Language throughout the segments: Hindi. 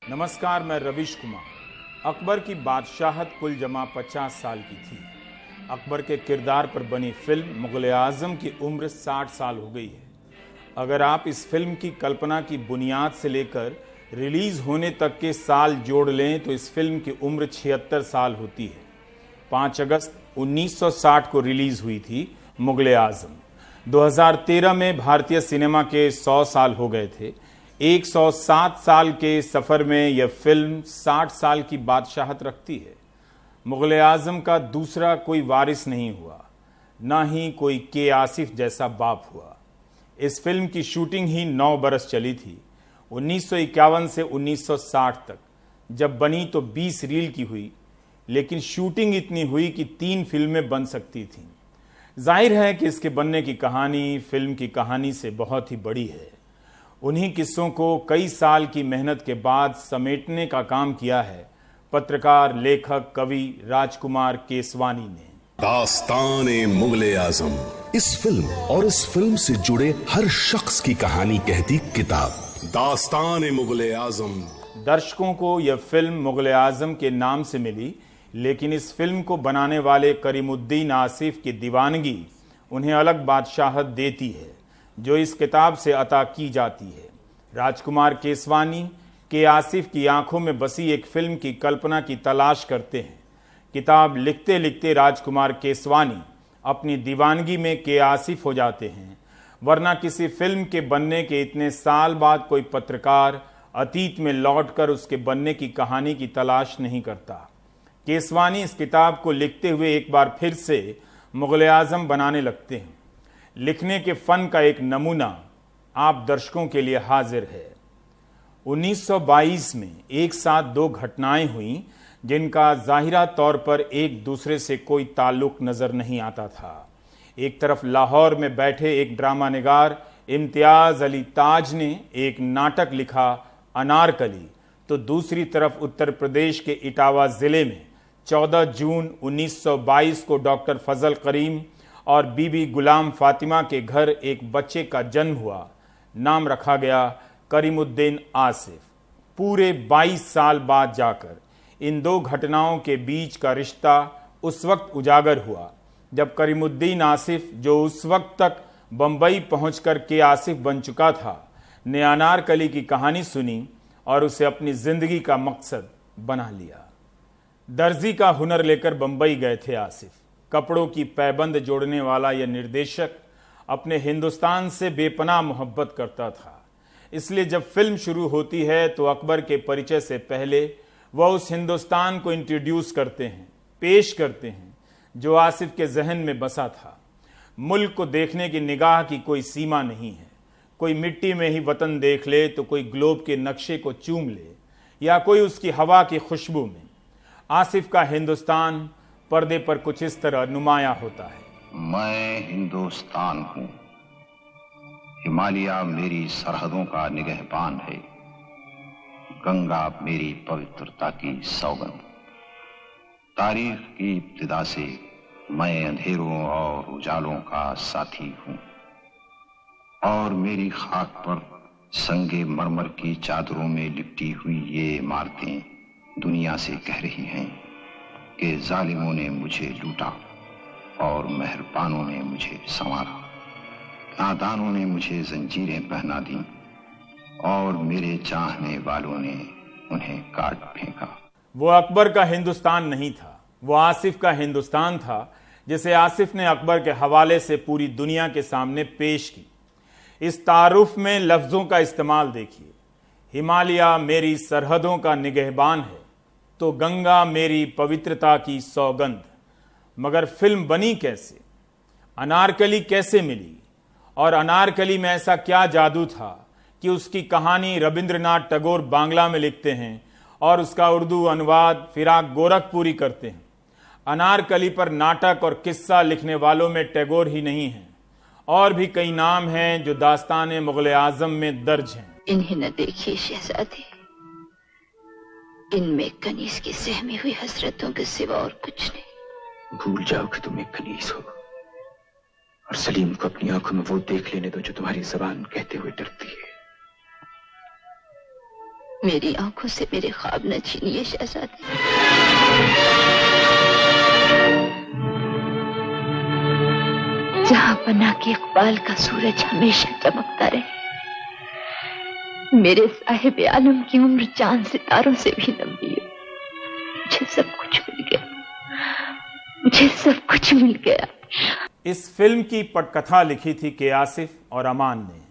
नमस्कार, मैं रविश कुमार। अकबर की बादशाहत कुल जमा 50 साल की थी। अकबर के किरदार पर बनी फिल्म मुग़ल आज़म की उम्र 60 साल हो गई है। अगर आप इस फिल्म की कल्पना की बुनियाद से लेकर रिलीज़ होने तक के साल जोड़ लें तो इस फिल्म की उम्र 76 साल होती है। 5 अगस्त 1960 को रिलीज़ हुई थी मुग़ल आज़म। 2013 में भारतीय सिनेमा के 100 साल हो गए थे। 107 साल के सफ़र में यह फिल्म 60 साल की बादशाहत रखती है। मुग़ल आज़म का दूसरा कोई वारिस नहीं हुआ, ना ही कोई के आसिफ जैसा बाप हुआ। इस फिल्म की शूटिंग ही 9 बरस चली थी। 1951 से 1960 तक जब बनी तो 20 रील की हुई, लेकिन शूटिंग इतनी हुई कि 3 फिल्में बन सकती थीं। जाहिर है कि इसके बनने की कहानी फिल्म की कहानी से बहुत ही बड़ी है। उन्हीं किस्सों को कई साल की मेहनत के बाद समेटने का काम किया है पत्रकार, लेखक, कवि राजकुमार केसवानी ने। दास्तान-ए मुग़ल आज़म, इस फिल्म और इस फिल्म से जुड़े हर शख्स की कहानी कहती किताब दास्तान-ए मुग़ल आज़म। दर्शकों को यह फिल्म मुग़ल आज़म के नाम से मिली, लेकिन इस फिल्म को बनाने वाले करीमुद्दीन आसिफ की दीवानगी उन्हें अलग बादशाहत देती है जो इस किताब से अता की जाती है। राजकुमार केसवानी के आसिफ की आंखों में बसी एक फिल्म की कल्पना की तलाश करते हैं। किताब लिखते लिखते राजकुमार केसवानी अपनी दीवानगी में के आसिफ हो जाते हैं, वरना किसी फिल्म के बनने के इतने साल बाद कोई पत्रकार अतीत में लौटकर उसके बनने की कहानी की तलाश नहीं करता। केसवानी इस किताब को लिखते हुए एक बार फिर से मुग़ल आज़म बनाने लगते हैं। लिखने के फन का एक नमूना आप दर्शकों के लिए हाजिर है। 1922 में एक साथ 2 घटनाएं हुईं जिनका ज़ाहिरा तौर पर एक दूसरे से कोई ताल्लुक नज़र नहीं आता था। एक तरफ लाहौर में बैठे एक ड्रामा निगार इम्तियाज़ अली ताज ने एक नाटक लिखा अनारकली, तो दूसरी तरफ उत्तर प्रदेश के इटावा ज़िले में 14 जून 1922 को डॉक्टर फजल करीम और बीबी गुलाम फातिमा के घर एक बच्चे का जन्म हुआ। नाम रखा गया करीमुद्दीन आसिफ। पूरे 22 साल बाद जाकर इन 2 घटनाओं के बीच का रिश्ता उस वक्त उजागर हुआ जब करीमुद्दीन आसिफ, जो उस वक्त तक बंबई पहुंचकर के आसिफ बन चुका था, ने अनारकली की कहानी सुनी और उसे अपनी जिंदगी का मकसद बना लिया। दर्जी का हुनर लेकर बंबई गए थे आसिफ। कपड़ों की पैबंद जोड़ने वाला यह निर्देशक अपने हिंदुस्तान से बेपनाह मोहब्बत करता था। इसलिए जब फिल्म शुरू होती है तो अकबर के परिचय से पहले वह उस हिंदुस्तान को इंट्रोड्यूस करते हैं, पेश करते हैं, जो आसिफ के जहन में बसा था। मुल्क को देखने की निगाह की कोई सीमा नहीं है। कोई मिट्टी में ही वतन देख ले तो कोई ग्लोब के नक्शे को चूम ले या कोई उसकी हवा की खुशबू में। आसिफ का हिंदुस्तान पर्दे पर कुछ इस तरह नुमाया होता है। मैं हिंदुस्तान हूँ, हिमालय मेरी सरहदों का निगहबान है, गंगा मेरी पवित्रता की सौगंध। तारीख की इब्तिदा से मैं अंधेरों और उजालों का साथी हूँ, और मेरी खाक पर संगे मरमर की चादरों में लिपटी हुई ये इमारतें दुनिया से कह रही हैं कि जालिमों ने मुझे लूटा और मेहरबानों ने मुझे संवारा। नादानों ने मुझे जंजीरें पहना दी और मेरे चाहने वालों ने उन्हें काट फेंका। वो अकबर का हिंदुस्तान नहीं था, वो आसिफ का हिंदुस्तान था, जिसे आसिफ ने अकबर के हवाले से पूरी दुनिया के सामने पेश की। इस तारुफ में लफ्ज़ों का इस्तेमाल देखिए। हिमालय मेरी सरहदों का निगहबान है तो गंगा मेरी पवित्रता की सौगंध। मगर फिल्म बनी कैसे? अनारकली कैसे मिली? और अनारकली में ऐसा क्या जादू था कि उसकी कहानी रविंद्रनाथ टैगोर बांग्ला में लिखते हैं और उसका उर्दू अनुवाद फिराक गोरखपुरी करते हैं। अनारकली पर नाटक और किस्सा लिखने वालों में टैगोर ही नहीं है, और भी कई नाम हैं जो दास्तान मुग़ल आज़म में दर्ज हैं। इन्हें न देखिए शहजादी, इनमें कनीज की सहमी हुई हसरतों के सिवा और कुछ नहीं। भूल जाओ कि तुम एक कनीज हो, और सलीम को अपनी आंखों में वो देख लेने दो जो तुम्हारी जबान कहते हुए डरती है। मेरी आंखों से मेरे ख्वाब न छीनिए शहजादे। जहां पना के इकबाल का सूरज हमेशा चमकता रहे, मेरे साहिब आलम की उम्र चांद सितारों से भी लंबी है। मुझे सब कुछ मिल गया, मुझे सब कुछ मिल गया। इस फिल्म की पटकथा लिखी थी के आसिफ और अमान ने।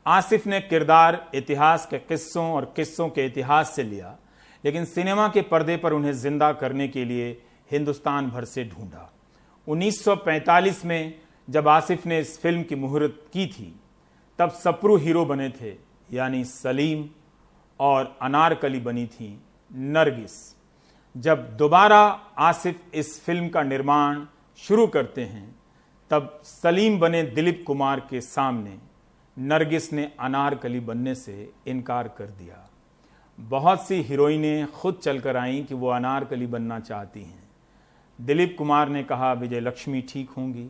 आसिफ ने किरदार इतिहास के किस्सों और किस्सों के इतिहास से लिया, लेकिन सिनेमा के पर्दे पर उन्हें जिंदा करने के लिए हिंदुस्तान भर से ढूंढा। 1945 में जब आसिफ ने इस फिल्म की मुहूर्त की थी, तब सप्रू हीरो बने थे, यानी सलीम, और अनारकली बनी थी नरगिस। जब दोबारा आसिफ इस फिल्म का निर्माण शुरू करते हैं, तब सलीम बने दिलीप कुमार के सामने नरगिस ने अनारकली बनने से इनकार कर दिया। बहुत सी हीरोइनें खुद चलकर आईं कि वो अनारकली बनना चाहती हैं। दिलीप कुमार ने कहा विजय लक्ष्मी ठीक होंगी,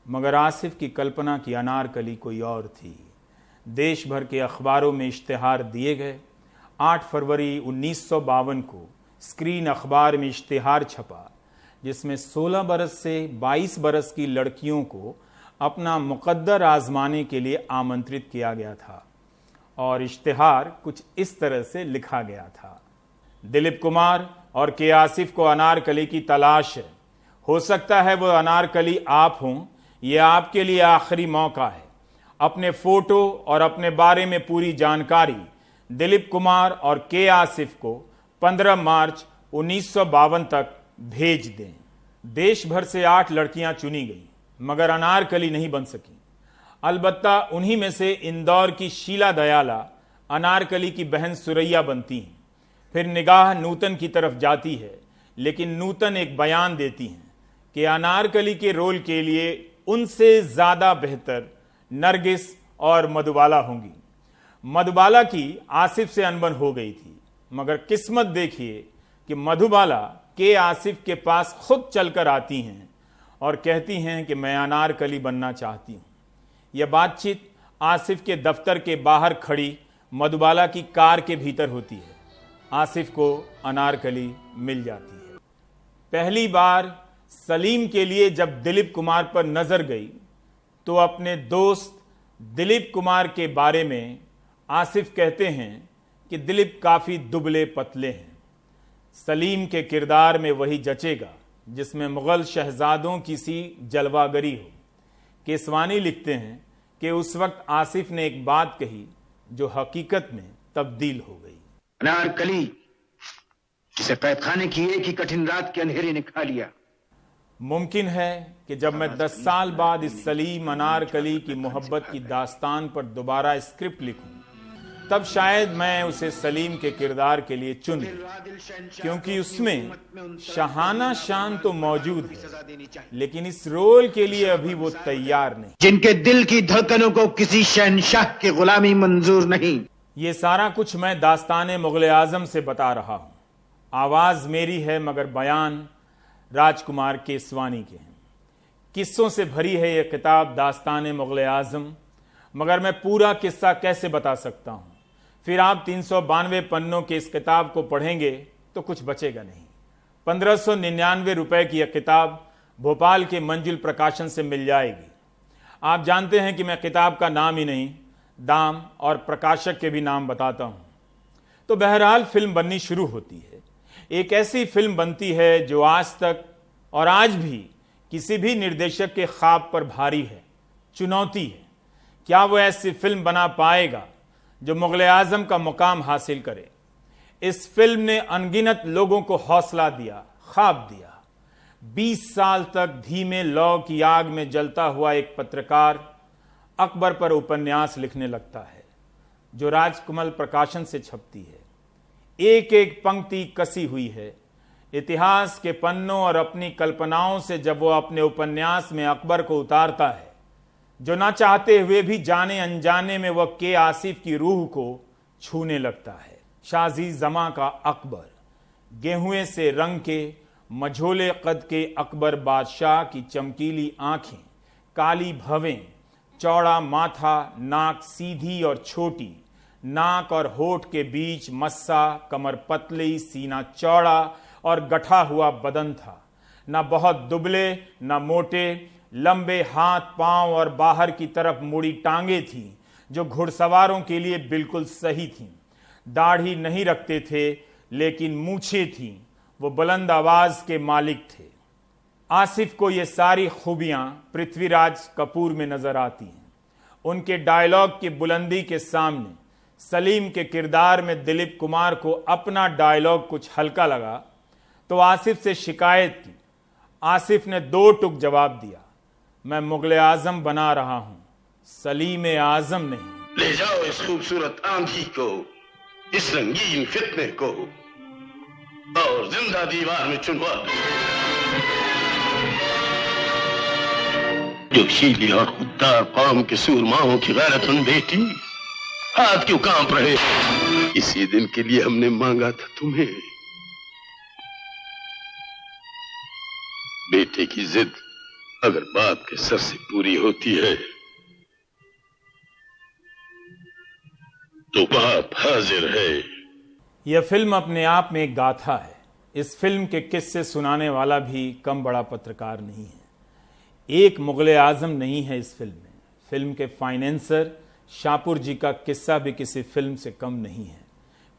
मगर आसिफ की कल्पना की अनारकली कोई और थी। देश भर के अखबारों में इश्तिहार दिए गए। 8 फरवरी 1952 को स्क्रीन अखबार में इश्तिहार छपा, जिसमें 16 बरस से 22 बरस की लड़कियों को अपना मुकद्दर आजमाने के लिए आमंत्रित किया गया था, और इश्तिहार कुछ इस तरह से लिखा गया था। दिलीप कुमार और के आसिफ को अनारकली की तलाश है। हो सकता है वो अनारकली आप हों, यह आपके लिए आखिरी मौका है। अपने फोटो और अपने बारे में पूरी जानकारी दिलीप कुमार और के आसिफ को 15 मार्च 1952 तक भेज दें। देश भर से 8 लड़कियां चुनी गई, मगर अनारकली नहीं बन सकी। अलबत्ता उन्हीं में से इंदौर की शीला दयाला अनारकली की बहन सुरैया बनती हैं। फिर निगाह नूतन की तरफ जाती है, लेकिन नूतन एक बयान देती हैं कि अनारकली के रोल के लिए उनसे ज्यादा बेहतर नरगिस और मधुबाला होंगी। मधुबाला की आसिफ से अनबन हो गई थी, मगर किस्मत देखिए कि मधुबाला के आसिफ के पास खुद चलकर आती हैं और कहती हैं कि मैं अनारकली बनना चाहती हूं। यह बातचीत आसिफ के दफ्तर के बाहर खड़ी मधुबाला की कार के भीतर होती है। आसिफ को अनारकली मिल जाती है। पहली बार सलीम के लिए जब दिलीप कुमार पर नजर गई, तो अपने दोस्त दिलीप कुमार के बारे में आसिफ कहते हैं कि दिलीप काफी दुबले पतले हैं। सलीम के किरदार में वही जचेगा जिसमें मुगल शहजादों की सी जलवागरी हो। केसवानी लिखते हैं कि उस वक्त आसिफ ने एक बात कही जो हकीकत में तब्दील हो गई। अनारकली, जिसे कैदखाने की एक ही कठिन रात के अंधेरे ने खा लिया। मुमकिन है कि जब मैं 10 साल बाद इस सलीम अनारकली की मोहब्बत की दास्तान पर दोबारा स्क्रिप्ट लिखूं, तब शायद मैं उसे सलीम के किरदार के लिए चुन लूं, क्योंकि उसमें शाहाना शान तो मौजूद है, लेकिन इस रोल के लिए अभी वो तैयार नहीं। जिनके दिल की धड़कनों को किसी शहनशाह की गुलामी मंजूर नहीं। ये सारा कुछ मैं दास्ताने मुगल आजम से बता रहा हूं। आवाज मेरी है, मगर बयान राजकुमार केसवानी के हैं। किस्सों से भरी है यह किताब दास्ताने मुगल आजम, मगर मैं पूरा किस्सा कैसे बता सकता हूं। फिर आप 392 पन्नों के इस किताब को पढ़ेंगे तो कुछ बचेगा नहीं। 1599 रुपए की यह किताब भोपाल के मंजिल प्रकाशन से मिल जाएगी। आप जानते हैं कि मैं किताब का नाम ही नहीं, दाम और प्रकाशक के भी नाम बताता हूं। तो बहरहाल फिल्म बननी शुरू होती है। एक ऐसी फिल्म बनती है जो आज तक और आज भी किसी भी निर्देशक के ख्वाब पर भारी है, चुनौती है। क्या वो ऐसी फिल्म बना पाएगा जो मुगल आजम का मुकाम हासिल करे। इस फिल्म ने अनगिनत लोगों को हौसला दिया, ख्वाब दिया। 20 साल तक धीमे लौ की आग में जलता हुआ एक पत्रकार अकबर पर उपन्यास लिखने लगता है, जो राजकमल प्रकाशन से छपती है। एक एक पंक्ति कसी हुई है इतिहास के पन्नों और अपनी कल्पनाओं से। जब वो अपने उपन्यास में अकबर को उतारता है, जो ना चाहते हुए भी जाने अनजाने में वह के आसिफ की रूह को छूने लगता है। शाजी जमा का अकबर, गेहुए से रंग के मझोले कद के अकबर बादशाह की चमकीली आंखें, काली भवें, चौड़ा माथा, नाक सीधी और छोटी, नाक और होठ के बीच मस्सा, कमर पतली, सीना चौड़ा और गठा हुआ बदन था। न बहुत दुबले न मोटे, लंबे हाथ पांव और बाहर की तरफ मुड़ी टांगे थीं जो घुड़सवारों के लिए बिल्कुल सही थीं। दाढ़ी नहीं रखते थे लेकिन मूछें थीं। वो बुलंद आवाज के मालिक थे। आसिफ को ये सारी खूबियां पृथ्वीराज कपूर में नजर आती हैं। उनके डायलॉग की बुलंदी के सामने सलीम के किरदार में दिलीप कुमार को अपना डायलॉग कुछ हल्का लगा तो आसिफ से शिकायत की। आसिफ ने 2 टुक जवाब दिया, मैं मुगले आजम बना रहा हूं, सलीम आजम नहीं। ले जाओ इस खूबसूरत आंधी को, इस रंगीन फितने को, और जिंदा दीवार में चुनवा दो। जो शीली और खुददार कौम के सूरमाओं की गैरतमंद बेटी, हाथ क्यों कांप रहे? इसी दिन के लिए हमने मांगा था तुम्हें। बेटे की जिद अगर बाप के सर से पूरी होती है तो बाप हाजिर है। यह फिल्म अपने आप में एक गाथा है। इस फिल्म के किस्से सुनाने वाला भी कम बड़ा पत्रकार नहीं है। एक मुगले आजम नहीं है इस फिल्म में। फिल्म के फाइनेंसर शाहपुर जी का किस्सा भी किसी फिल्म से कम नहीं है।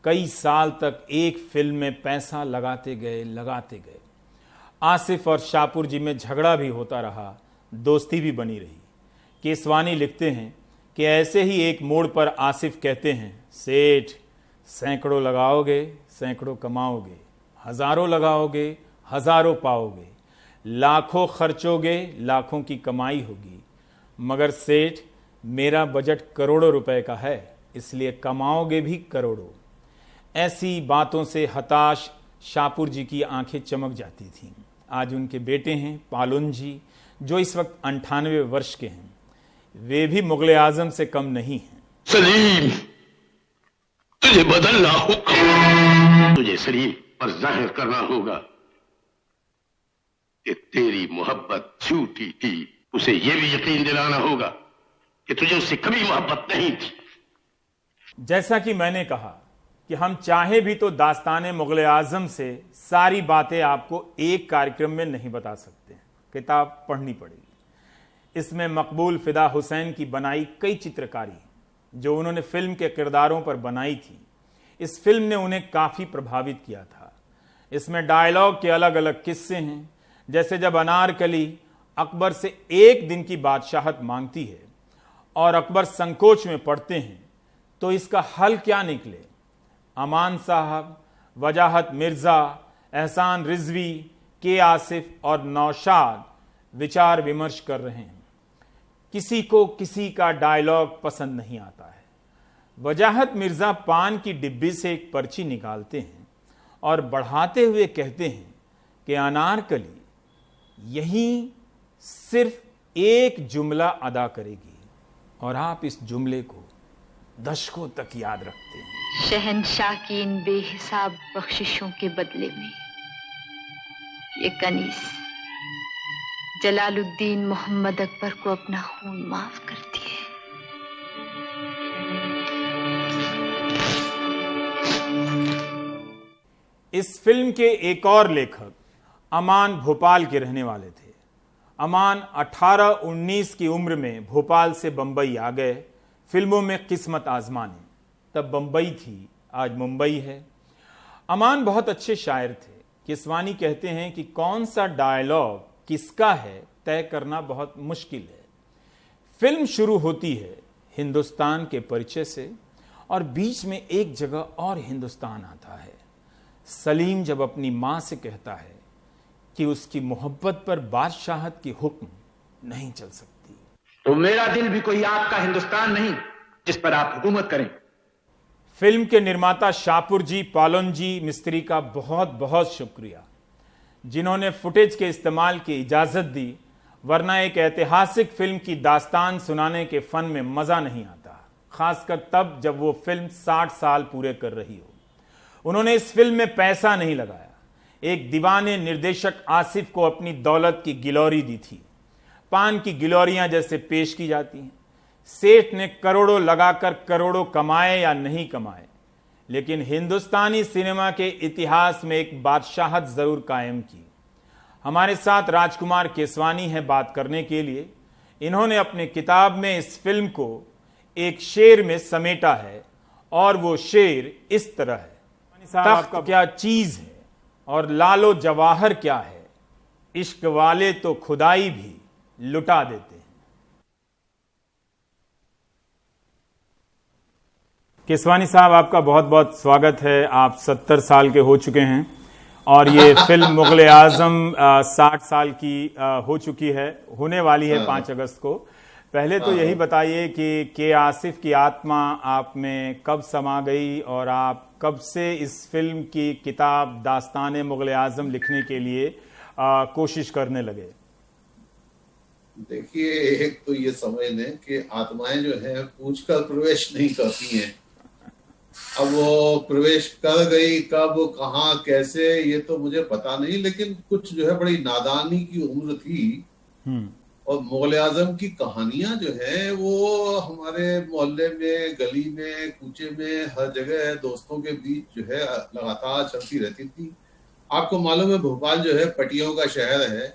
कई साल तक एक फिल्म में पैसा लगाते गए। आसिफ और शाहपुर जी में झगड़ा भी होता रहा, दोस्ती भी बनी रही। केसवानी लिखते हैं कि ऐसे ही एक मोड़ पर आसिफ कहते हैं, सेठ सैकड़ों लगाओगे सैकड़ों कमाओगे, हजारों लगाओगे हजारों पाओगे, लाखों खर्चोगे लाखों की कमाई होगी, मगर सेठ मेरा बजट करोड़ों रुपए का है, इसलिए कमाओगे भी करोड़ों। ऐसी बातों से हताश शाहपुर जी की आंखें चमक जाती थीं। आज उनके बेटे हैं पालुन जी, जो इस वक्त 98 वर्ष के हैं। वे भी मुगले आजम से कम नहीं हैं। सलीम, तुझे बदलना होगा। तुझे सलीम पर जाहिर करना होगा कि तेरी मोहब्बत झूठी थी। उसे यह भी यकीन दिलाना होगा कि तुझे उससे कभी मोहब्बत नहीं थी। जैसा कि मैंने कहा कि हम चाहे भी तो दास्ताने मुगले आजम से सारी बातें आपको एक कार्यक्रम में नहीं बता सकते। किताब पढ़नी पड़ेगी। इसमें मकबूल फिदा हुसैन की बनाई कई चित्रकारी जो उन्होंने फिल्म के किरदारों पर बनाई थी, इस फिल्म ने उन्हें काफी प्रभावित किया था। इसमें डायलॉग के अलग अलग किस्से हैं, जैसे जब अनारकली अकबर से एक दिन की बादशाहत मांगती है और अकबर संकोच में पड़ते हैं तो इसका हल क्या निकले। अमान साहब, वजाहत मिर्जा, एहसान रिजवी, के आसिफ और नौशाद विचार विमर्श कर रहे हैं। किसी को किसी का डायलॉग पसंद नहीं आता है। वजाहत मिर्जा पान की डिब्बी से एक पर्ची निकालते हैं और बढ़ाते हुए कहते हैं कि अनारकली यहीं सिर्फ एक जुमला अदा करेगी और आप इस जुमले को दशकों तक याद रखते हैं। शहंशाह की इन बेहिसाब बख्शिशों के बदले में ये कनीज जलालुद्दीन मोहम्मद अकबर को अपना खून माफ करती है। इस फिल्म के एक और लेखक अमान भोपाल के रहने वाले थे। अमान 18-19 की उम्र में भोपाल से बंबई आ गए फिल्मों में किस्मत आजमाने। तब बंबई थी, आज मुंबई है। अमान बहुत अच्छे शायर थे। किसवानी कहते हैं कि कौन सा डायलॉग किसका है तय करना बहुत मुश्किल है। फिल्म शुरू होती है हिंदुस्तान के परिचय से और बीच में एक जगह और हिंदुस्तान आता है। सलीम जब अपनी मां से कहता है कि उसकी मोहब्बत पर बादशाहत की हुक्म नहीं चल सकती, तो मेरा दिल भी कोई आपका हिंदुस्तान नहीं जिस पर आप हुकूमत करें। फिल्म के निर्माता शाहपुर जी, पालोन जी मिस्त्री का बहुत बहुत शुक्रिया, जिन्होंने फुटेज के इस्तेमाल की इजाजत दी, वरना एक ऐतिहासिक फिल्म की दास्तान सुनाने के फन में मजा नहीं आता, खासकर तब जब वो फिल्म 60 साल पूरे कर रही हो। उन्होंने इस फिल्म में पैसा नहीं लगाया। एक दीवाने निर्देशक आसिफ को अपनी दौलत की गिलौरी दी थी। पान की गिलौरियां जैसे पेश की जाती हैं, सेठ ने करोड़ों लगाकर करोड़ों कमाए या नहीं कमाए, लेकिन हिंदुस्तानी सिनेमा के इतिहास में एक बादशाहत जरूर कायम की। हमारे साथ राजकुमार केसवानी है बात करने के लिए। इन्होंने अपनी किताब में इस फिल्म को एक शेर में समेटा है और वो शेर इस तरह है, तख्त क्या चीज है और लालो जवाहर क्या है, इश्क वाले तो खुदाई भी लुटा देते हैं। केसवानी साहब, आपका बहुत बहुत स्वागत है। आप 70 साल के हो चुके हैं और ये फिल्म मुगले आजम 60 साल की हो चुकी है, होने वाली है 5 अगस्त को। पहले तो यही बताइए कि के आसिफ की आत्मा आप में कब समा गई और आप कब से इस फिल्म की किताब दास्तान मुगले आजम लिखने के लिए कोशिश करने लगे? देखिए, एक तो ये समझ लें कि आत्माएं जो है पूछकर प्रवेश नहीं करती हैं। अब वो प्रवेश कर गई, कब, कहाँ, कैसे, ये तो मुझे पता नहीं, लेकिन कुछ जो है बड़ी नादानी की उम्र थी। और मुगले आजम की कहानियां जो है वो हमारे मोहल्ले में, गली में, कूचे में, हर जगह दोस्तों के बीच जो है लगातार चलती रहती थी। आपको मालूम है भोपाल जो है पटियों का शहर है।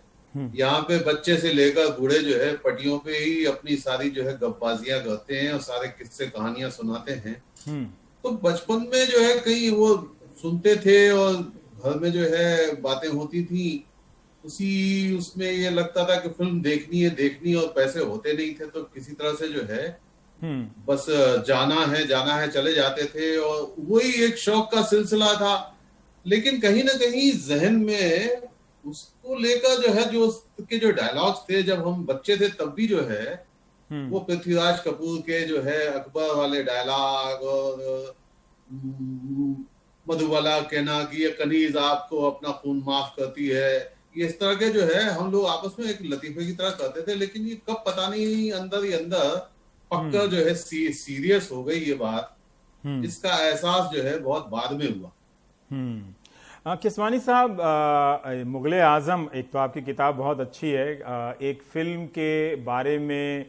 यहाँ पे बच्चे से लेकर बूढ़े जो है पटियों पे ही अपनी सारी जो है गप्पाजियां करते हैं और सारे किस्से कहानियां सुनाते हैं। तो बचपन में जो है कहीं वो सुनते थे और घर में जो है बातें होती थी, उसमें ये लगता था कि फिल्म देखनी है और पैसे होते नहीं थे, तो किसी तरह से जो है बस जाना है चले जाते थे और वही एक शौक का सिलसिला था। लेकिन कहीं ना कहीं जहन में उसको लेकर जो है, जो उसके जो डायलॉग्स थे जब हम बच्चे थे तब भी जो है वो पृथ्वीराज कपूर के जो है अकबर वाले डायलॉग और मधुबाला कहना कि ये कनीज आपको अपना खून माफ करती है, ये इस तरह के जो है हम लोग आपस में एक लतीफे की तरह करते थे। लेकिन ये कब पता नहीं अंदर ही अंदर पक्का जो है सीरियस हो गई ये बात, इसका एहसास जो है बहुत बाद में हुआ। केसवानी साहब, मुगले आजम, एक तो आपकी किताब बहुत अच्छी है। एक फिल्म के बारे में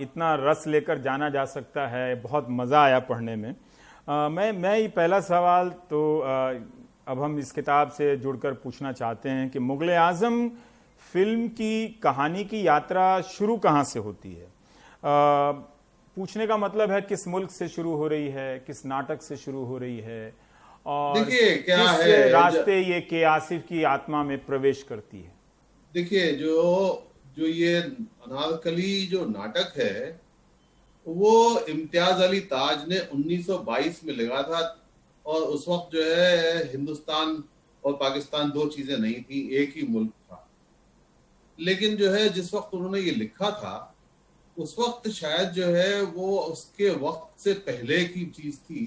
इतना रस लेकर जाना जा सकता है, बहुत मज़ा आया पढ़ने में। मैं ये पहला सवाल तो अब हम इस किताब से जुड़कर पूछना चाहते हैं कि मुगले आजम फिल्म की कहानी की यात्रा शुरू कहाँ से होती है? पूछने का मतलब है किस मुल्क से शुरू हो रही है, किस नाटक से शुरू हो रही है और किस रास्ते ये के आसिफ की आत्मा में प्रवेश करती है? देखिए, जो ये अनारकली जो नाटक है वो इम्तियाज अली ताज ने 1922 में लिखा था और उस वक्त जो है हिंदुस्तान और पाकिस्तान दो चीजें नहीं थी, एक ही मुल्क था। लेकिन जो है जिस वक्त उन्होंने ये लिखा था उस वक्त शायद जो है वो उसके वक्त से पहले की चीज थी,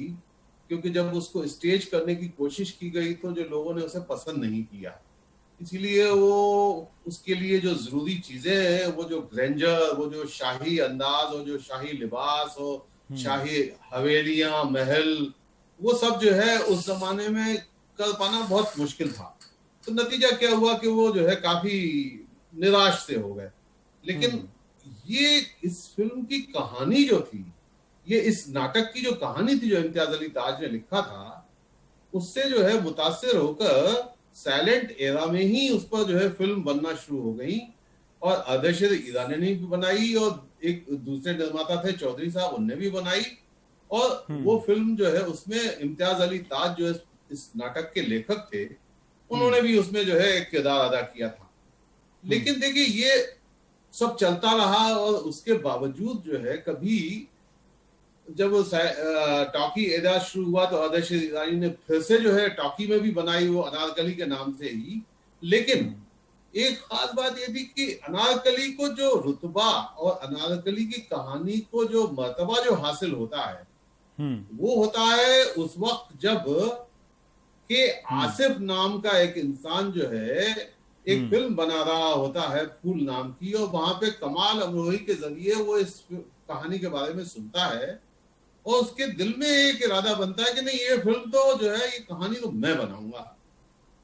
क्योंकि जब उसको स्टेज करने की कोशिश की गई तो जो लोगों ने उसे पसंद नहीं किया, इसीलिए वो उसके लिए जो जरूरी चीजें हैं, वो जो ग्रैंडर, वो जो शाही अंदाज, वो जो शाही लिबास, वो शाही हवेलियां, महल, वो सब जो है उस जमाने में कर पाना बहुत मुश्किल था। तो नतीजा क्या हुआ कि वो जो है काफी निराश से हो गए। लेकिन ये इस फिल्म की कहानी जो थी, ये इस नाटक की जो कहानी थी जो इम्तियाज अली ताज ने लिखा था, उससे जो है मुतासिर होकर साइलेंट एरा में ही उस पर जो है फिल्म बनना शुरू हो गई और अर्देशीर ईरानी ने भी बनाई और एक दूसरे निर्माता थे चौधरी साहब, उनने भी बनाई। और वो फिल्म जो है उसमें इम्तियाज अली ताज जो इस नाटक के लेखक थे, उन्होंने भी उसमें जो है एक किरदार अदा किया था। लेकिन देखिए ये सब चलता रहा और उसके बावजूद जो है कभी जब टॉकी एरा शुरू हुआ तो अर्देशीर ईरानी ने फिर से जो है टॉकी में भी बनाई, वो अनारकली के नाम से ही। लेकिन एक खास बात ये थी कि अनारकली को जो रुतबा और अनारकली की कहानी को जो मर्तबा जो हासिल होता है वो होता है उस वक्त जब के आसिफ नाम का एक इंसान जो है एक फिल्म बना रहा होता है फूल नाम की, और वहां पे कमाल अमरोही के जरिए वो इस कहानी के बारे में सुनता है और उसके दिल में एक इरादा बनता है कि नहीं, ये फिल्म तो जो है ये कहानी तो मैं बनाऊंगा।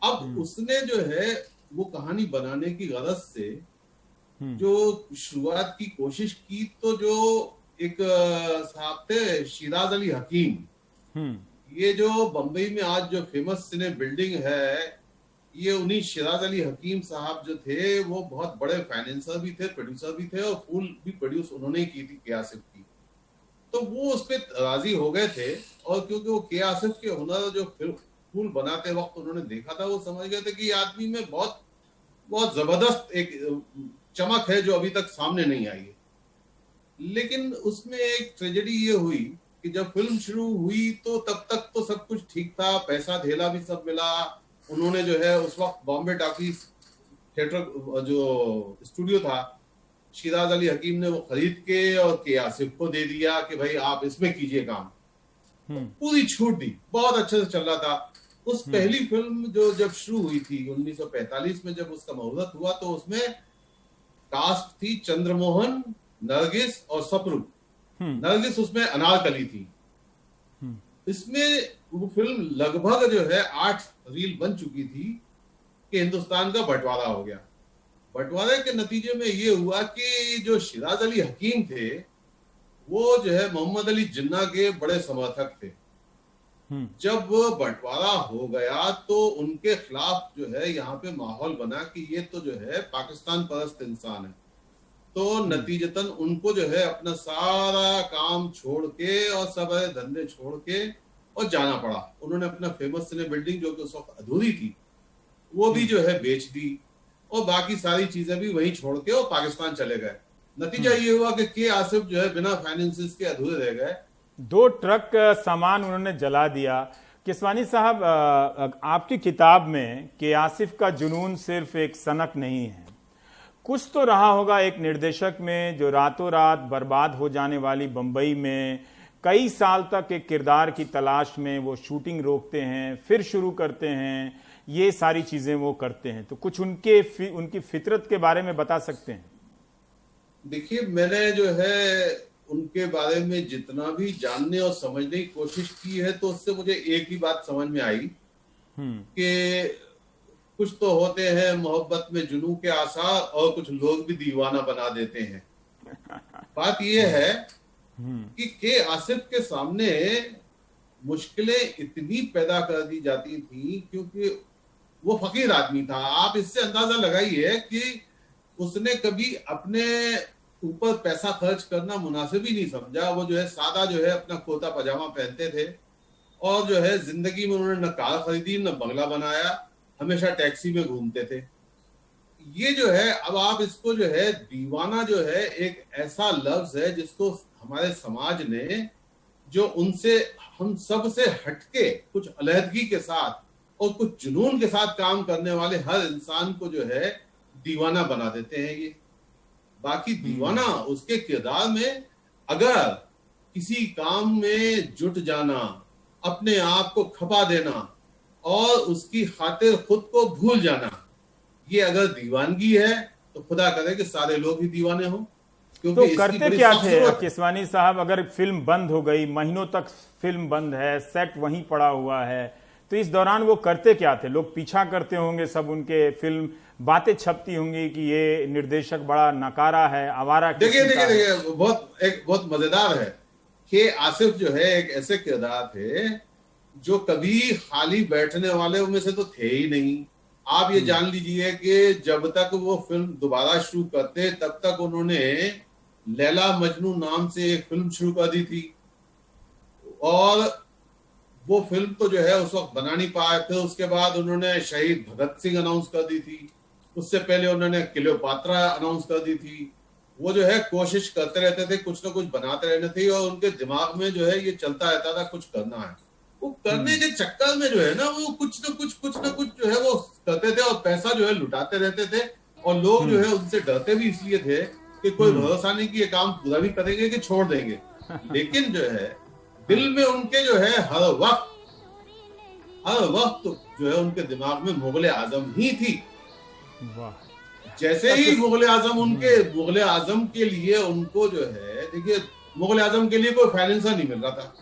अब उसने जो है वो कहानी बनाने की गरज से जो शुरुआत की कोशिश की, तो जो एक साहब थे शिराज अली हकीम। ये जो बंबई में आज जो फेमस सिने बिल्डिंग है, ये उन्हीं शिराज अली हकीम साहब जो थे, वो बहुत बड़े फाइनेंसर भी थे, प्रोड्यूसर भी थे, और फूल भी प्रोड्यूस उन्होंने ही की थी के आसिफ की। तो वो उस पर राजी हो गए थे, और क्योंकि वो के आसिफ के हुनर जो फूल बनाते वक्त उन्होंने देखा था, वो समझ गए थे कि आदमी में बहुत बहुत जबरदस्त एक चमक है जो अभी तक सामने नहीं आई है। लेकिन उसमें एक ट्रेजेडी ये हुई कि जब फिल्म शुरू हुई तो तब तक तो सब कुछ ठीक था, पैसा धेला भी सब मिला। उन्होंने जो है उस वक्त बॉम्बे टॉकीज थिएटर जो स्टूडियो था, शिराज अली हकीम ने वो खरीद के और के आसिफ को दे दिया कि भाई आप इसमें कीजिए काम। पूरी छूट दी, बहुत अच्छे से चल रहा था। उस पहली फिल्म जो जब शुरू हुई थी 1945 में, जब उसका मुहूर्त हुआ, तो उसमें कास्ट थी चंद्रमोहन, नरगिस और सपरू। नरगिस उसमें अनारकली थी। इसमें वो फिल्म लगभग जो है 8 रील बन चुकी थी कि हिंदुस्तान का बंटवारा हो गया। बंटवारे के नतीजे में ये हुआ कि जो शिराज अली हकीम थे, वो जो है मोहम्मद अली जिन्ना के बड़े समर्थक थे। जब बंटवारा हो गया तो उनके खिलाफ जो है यहाँ पे माहौल बना कि ये तो जो है पाकिस्तान परस्त इंसान है। तो नतीजतन उनको जो है अपना सारा काम छोड़ के और सब धंधे छोड़ के और जाना पड़ा। उन्होंने अपना फेमस सिने बिल्डिंग जो कि उस वक्त अधूरी थी, वो भी जो है बेच दी, और बाकी सारी चीजें भी वहीं छोड़ के और पाकिस्तान चले गए। नतीजा ये हुआ कि के आसिफ जो है बिना फाइनेंसिस के अधूरे रह गए। 2 ट्रक सामान उन्होंने जला दिया। किसवानी साहब, आपकी किताब में के आसिफ का जुनून सिर्फ एक सनक नहीं है, कुछ तो रहा होगा एक निर्देशक में जो रातों रात बर्बाद हो जाने वाली बंबई में कई साल तक एक किरदार की तलाश में वो शूटिंग रोकते हैं, फिर शुरू करते हैं, ये सारी चीजें वो करते हैं। तो कुछ उनकी फितरत के बारे में बता सकते हैं? देखिए, मैंने जो है उनके बारे में जितना भी जानने और समझने की कोशिश की है, तो उससे मुझे एक ही बात समझ में आई कि कुछ तो होते हैं मोहब्बत में जुनू के आसार, और कुछ लोग भी दीवाना बना देते हैं। बात यह है कि के आसिफ के सामने मुश्किलें इतनी पैदा कर दी जाती थी क्योंकि वो फकीर आदमी था। आप इससे अंदाजा लगाइए कि उसने कभी अपने ऊपर पैसा खर्च करना मुनासिब ही नहीं समझा। वो जो है सादा जो है अपना कुर्ता पजामा पहनते थे, और जो है जिंदगी में उन्होंने न कार खरीदी न बंगला बनाया, हमेशा टैक्सी में घूमते थे। ये जो है, अब आप इसको जो है दीवाना जो है एक ऐसा लफ्ज है जिसको हमारे समाज ने जो उनसे हम सब से हटके कुछ अलहदगी के साथ और कुछ जुनून के साथ काम करने वाले हर इंसान को जो है दीवाना बना देते हैं। ये बाकी दीवाना उसके किरदार में अगर किसी काम में जुट जाना, अपने आप को खपा देना और उसकी खातिर खुद को भूल जाना, ये अगर दीवानगी है तो खुदा करे कि सारे लोग ही दीवाने हों। तो करते क्या थे किसवानी साहब? अगर फिल्म बंद हो गई, महीनों तक फिल्म बंद है, सेट वहीं पड़ा हुआ है, तो इस दौरान वो करते क्या थे? लोग पीछा करते होंगे सब उनके, फिल्म बातें छपती होंगी कि ये निर्देशक बड़ा नकारा है, आवारा। देखिए बहुत मजेदार है कि आसिफ जो है एक ऐसे किरदार थे जो कभी खाली बैठने वाले में से तो थे ही नहीं। आप ये जान लीजिए कि जब तक वो फिल्म दोबारा शुरू करते तब तक उन्होंने लैला मजनू नाम से एक फिल्म शुरू कर दी थी, और वो फिल्म तो जो है उस वक्त बना नहीं पाए थे। उसके बाद उन्होंने शहीद भगत सिंह अनाउंस कर दी थी, उससे पहले उन्होंने क्लियोपात्रा अनाउंस कर दी थी। वो जो है कोशिश करते रहते थे, कुछ ना कुछ बनाते रहने थे, और उनके दिमाग में जो है ये चलता रहता था कुछ करना है। वो करने के चक्कर में जो है ना वो कुछ ना कुछ जो है वो करते थे, और पैसा जो है लुटाते रहते थे, और लोग जो है उनसे डरते भी इसलिए थे कि कोई भरोसा नहीं कि ये काम पूरा भी करेंगे कि छोड़ देंगे। लेकिन जो है दिल में उनके जो है हर वक्त जो है उनके दिमाग में मुगल आजम ही थी। जैसे ही मुगल आजम के लिए उनको जो है, देखिए मुगल आजम के लिए कोई फाइनेंसर नहीं मिल रहा था।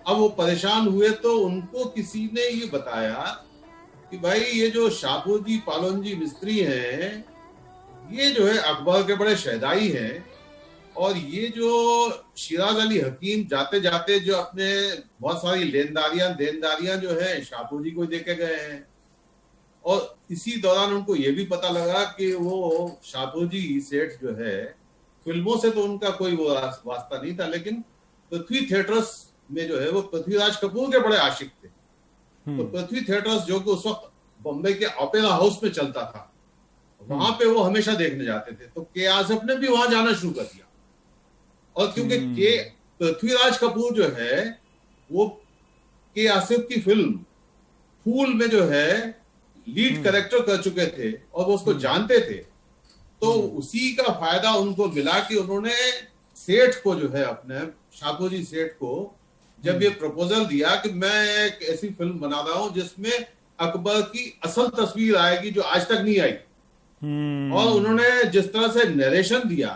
अब वो परेशान हुए तो उनको किसी ने ये बताया कि भाई ये जो शाहपुर जी पालोन जी मिस्त्री हैं, ये जो है अकबर के बड़े शहदाई हैं, और ये जो शिराज अली हकीम जाते जाते जो अपने बहुत सारी देनदारियां जो है शाहपुर जी को देके गए हैं, और इसी दौरान उनको ये भी पता लगा कि वो शाहपुर जी सेठ जो है, फिल्मों से तो उनका कोई वो वास्ता नहीं था, लेकिन पृथ्वी थिएटर्स में जो है वो पृथ्वीराज कपूर के बड़े आशिक थे। तो पृथ्वी थिएटर्स जो कि उस वक्त बॉम्बे के ओपेरा हाउस में चलता था, वहां पे वो हमेशा देखने जाते थे। तो के आसिफ ने भी वहां जाना शुरू कर दिया, और क्योंकि के पृथ्वीराज कपूर जो है वो के आसिफ की फिल्म फूल में जो है लीड कैरेक्टर कर चुके थे और वो उसको जानते थे, तो उसी का फायदा उनको मिला कि उन्होंने सेठ को जो है, अपने शाहपुर जी सेठ को जब ये प्रपोजल दिया कि मैं एक ऐसी फिल्म बना रहा हूं जिसमें अकबर की असल तस्वीर आएगी जो आज तक नहीं आई, और उन्होंने जिस तरह से नरेशन दिया,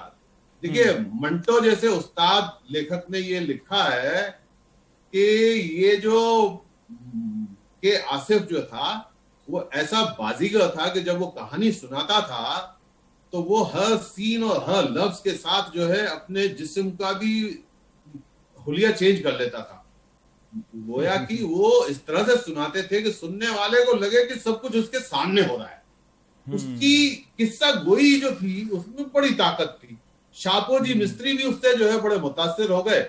देखिए मंटो जैसे उस्ताद लेखक ने ये लिखा है कि ये जो के आसिफ जो था वो ऐसा बाजीगर था कि जब वो कहानी सुनाता था तो वो हर सीन और हर लफ्ज के साथ जो है अपने जिस्म का भी हुलिया चेंज कर लेता था। गोया कि वो इस तरह से सुनाते थे कि सुनने वाले को लगे कि सब कुछ उसके सामने हो रहा है। उसकी किस्सा गोई जो थी उसमें बड़ी ताकत थी। शाहपुर जी मिस्त्री भी उससे जो है बड़े मुतासिर हो गए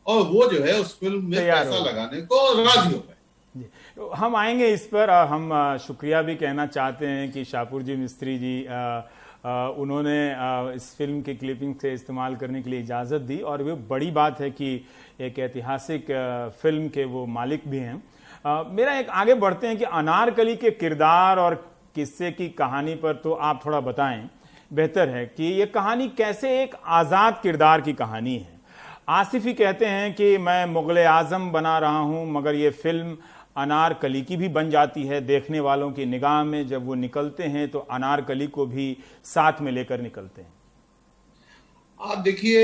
और वो जो है उस फिल्म में पैसा लगाने को राजी हो गए। हम आएंगे इस पर। हम शुक्रिया भी कहना चाहते हैं कि शाहपुर जी मिस्त्री जी उन्होंने इस फिल्म के क्लिपिंग से इस्तेमाल करने के लिए इजाज़त दी, और वो बड़ी बात है कि एक ऐतिहासिक फिल्म के वो मालिक भी हैं। मेरा एक आगे बढ़ते हैं कि अनारकली के किरदार और किस्से की कहानी पर तो आप थोड़ा बताएं, बेहतर है कि ये कहानी कैसे एक आज़ाद किरदार की कहानी है। आसिफी कहते हैं कि मैं मुग़ल आज़म बना रहा हूं, मगर ये फिल्म अनारकली की भी बन जाती है। देखने वालों की निगाह में जब वो निकलते हैं तो अनारकली को भी साथ में लेकर निकलते हैं। आप देखिए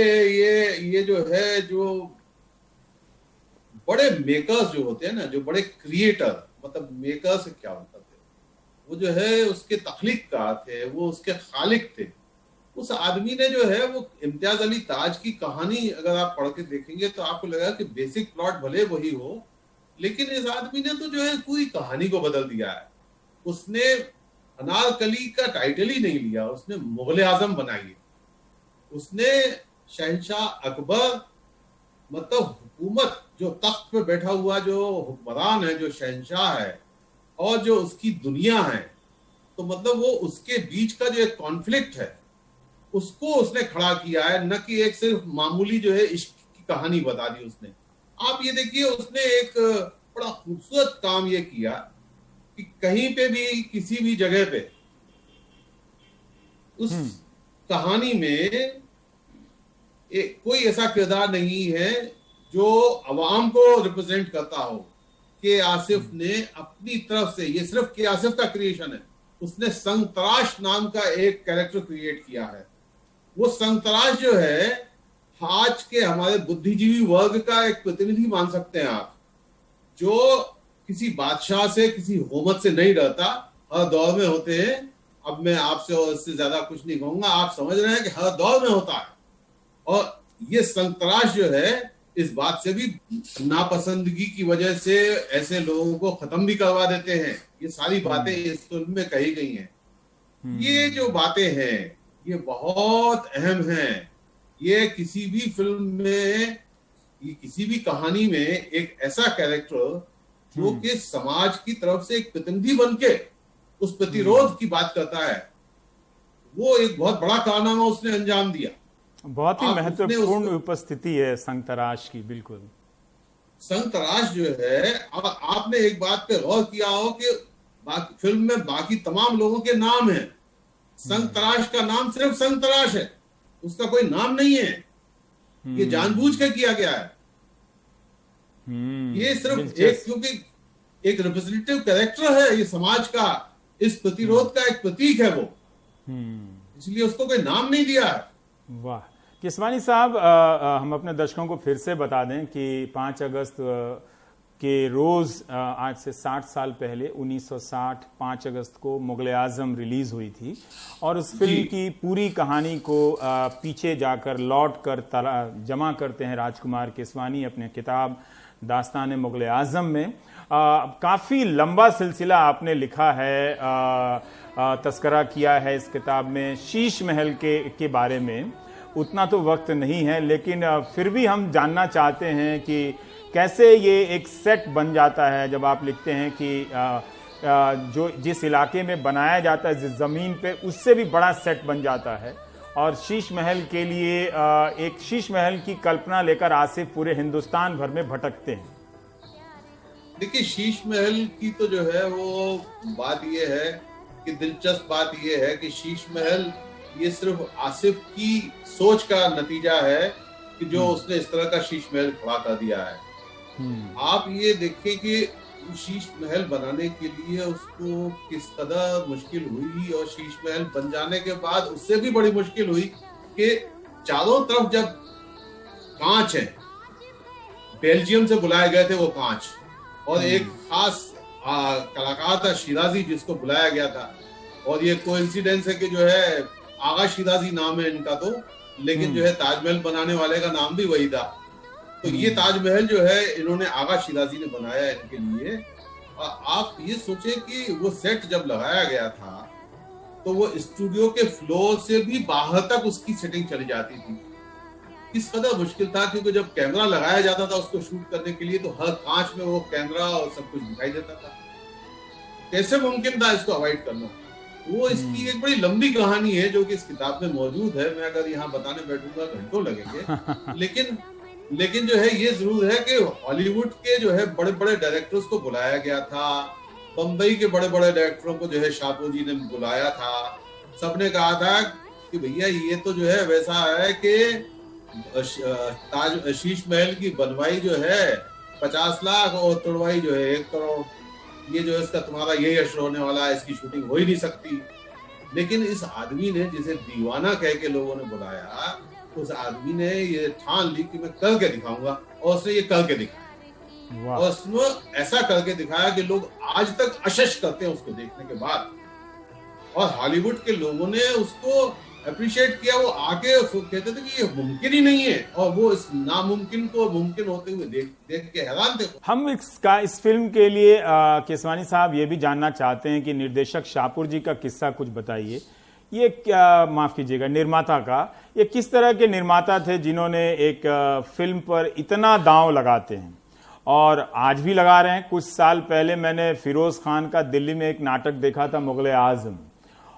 ये जो है, जो बड़े मेकर्स जो होते हैं ना, जो बड़े क्रिएटर, मतलब मेकर से क्या मतलब है, वो जो है उसके तख्लीक़कार थे, वो उसके खालिक थे। उस आदमी ने जो है वो इम्तियाज अली ताज की कहानी अगर आप पढ़ के देखेंगे तो आपको लगेगा कि बेसिक प्लॉट भले वही हो, लेकिन इस आदमी ने तो जो है पूरी कहानी को बदल दिया है। उसने अनारकली का टाइटल ही नहीं लिया, उसने मुग़ल आज़म बनाई। उसने शहंशाह अकबर, मतलब हुकूमत, जो तख्त पे बैठा हुआ जो हुक्मरान है, जो शहंशाह है, और जो उसकी दुनिया है, तो मतलब वो उसके बीच का जो एक कॉन्फ्लिक्ट है उसको उसने खड़ा किया है, न कि एक सिर्फ मामूली जो है इश्क की कहानी बता दी उसने। आप ये देखिए, उसने एक बड़ा खूबसूरत काम ये किया कि कहीं पे भी किसी भी जगह पे उस कहानी में कोई ऐसा किरदार नहीं है जो अवाम को रिप्रेजेंट करता हो। के आसिफ ने अपनी तरफ से, ये सिर्फ के आसिफ का क्रिएशन है, उसने संतराश नाम का एक कैरेक्टर क्रिएट किया है। वो संतराश जो है आज के हमारे बुद्धिजीवी वर्ग का एक प्रतिनिधि मान सकते हैं आप, जो किसी बादशाह से, किसी हुकूमत से नहीं डरता, हर दौर में होते हैं। अब मैं आपसे और इससे ज्यादा कुछ नहीं कहूंगा, आप समझ रहे हैं कि हर दौर में होता है। और ये संतराश जो है इस बात से भी नापसंदगी की वजह से ऐसे लोगों को खत्म भी करवा देते हैं। ये सारी बातें इस फिल्म में कही गई हैं। ये जो बातें हैं ये बहुत अहम हैं। ये किसी भी फिल्म में, ये किसी भी कहानी में एक ऐसा कैरेक्टर जो कि समाज की तरफ से एक प्रतिनिधि बनके उस प्रतिरोध की बात करता है, वो एक बहुत बड़ा कारनामा उसने अंजाम दिया। बहुत ही महत्वपूर्ण उपस्थिति है संतराश की। बिल्कुल, संतराश जो है, आपने एक बात पे गौर किया हो कि फिल्म में बाकी तमाम लोगों के नाम हैं, संतराश का नाम सिर्फ संतराश है, उसका कोई नाम नहीं है। ये जानबूझ के किया गया है। ये सिर्फ एक, क्योंकि एक रिप्रेजेंटेटिव कैरेक्टर है ये समाज का, इस प्रतिरोध का एक प्रतीक है वो, इसलिए उसको कोई नाम नहीं दिया है। वाह किसवानी साहब, हम अपने दर्शकों को फिर से बता दें कि 5 अगस्त कि रोज़ आज से 60 साल पहले 1960 5 अगस्त को मुग़ल आज़म रिलीज़ हुई थी और उस फिल्म की पूरी कहानी को पीछे जाकर लौट कर जमा करते हैं राजकुमार केसवानी अपने किताब दास्तान मुग़ल आज़म में। काफ़ी लंबा सिलसिला आपने लिखा है, तस्करा किया है इस किताब में शीश महल के बारे में। उतना तो वक्त नहीं है, लेकिन फिर भी हम जानना चाहते हैं कि कैसे ये एक सेट बन जाता है जब आप लिखते हैं कि जो जिस इलाके में बनाया जाता है, जिस ज़मीन पे, उससे भी बड़ा सेट बन जाता है। और शीश महल के लिए एक शीश महल की कल्पना लेकर आसिफ पूरे हिंदुस्तान भर में भटकते हैं। देखिए, शीश महल की तो जो है वो बात ये है कि दिलचस्प बात ये है कि शीश महल ये सिर्फ आसिफ की सोच का नतीजा है कि जो उसने इस तरह का शीश महल खड़ा कर दिया है। आप ये देखें कि शीश महल बनाने के लिए उसको किस कदर मुश्किल हुई, और शीश महल बन जाने के बाद उससे भी बड़ी मुश्किल हुई कि चारों तरफ जब कांच है, बेल्जियम से बुलाए गए थे वो कांच, और एक खास कलाकार था शिराजी जिसको बुलाया गया था। और ये कोइंसिडेंस है कि जो है आगा शिराजी नाम है इनका, तो लेकिन जो है ताजमहल बनाने वाले का नाम भी वही था। तो ये ताजमहल जो है इन्होंने आगा शिराजी ने बनाया इनके लिए। आप ये सोचे कि वो सेट जब लगाया गया था तो वो स्टूडियो के फ्लोर से भी बाहर तक उसकी सेटिंग चली जाती थी। किस कदर मुश्किल था, क्योंकि जब कैमरा लगाया जाता था उसको शूट करने के लिए तो हर कांच में वो कैमरा और सब कुछ दिखाई देता था। कैसे मुमकिन था इसको अवॉइड करना? वो इसकी एक बड़ी लंबी कहानी है जो कि इस किताब में मौजूद है। मैं अगर यहाँ बताने बैठूंगा घंटों लगेंगे। लेकिन जो है ये जरूर है कि हॉलीवुड के जो है बड़े बड़े डायरेक्टर्स को बुलाया गया था, बम्बई के बड़े बड़े डायरेक्टरों को जो है शाहपुर जी ने बुलाया था। सबने कहा था कि भैया ये तो जो है वैसा है कि शीश महल की बनवाई जो है 50 लाख और तोड़वाई जो है 1 करोड़, ये जो है इसका तुम्हारा यही असर होने वाला है, इसकी शूटिंग हो ही नहीं सकती। लेकिन इस आदमी ने, जिसे दीवाना कह के लोगों ने बुलाया, उस आदमी ने ये ठान ली कि मैं करके दिखाऊंगा, और उसने ये करके दिखाया। और उसने ऐसा करके दिखाया कि लोग आज तक अशश करते हैं उसको देखने के बाद। और हॉलीवुड के लोगों ने उसको अप्रिशिएट किया। वो आके उसको कहते थे कि ये मुमकिन ही नहीं है, और वो इस नामुमकिन को मुमकिन होते हुए देख के हैरान थे। हम इस फिल्म के लिए केसवानी साहब ये भी जानना चाहते हैं कि निर्देशक शाहपुर जी का किस्सा कुछ बताइए। ये क्या, माफ कीजिएगा, निर्माता का, ये किस तरह के निर्माता थे जिन्होंने एक फिल्म पर इतना दांव लगाते हैं और आज भी लगा रहे हैं। कुछ साल पहले मैंने फिरोज खान का दिल्ली में एक नाटक देखा था मुग़ल आज़म,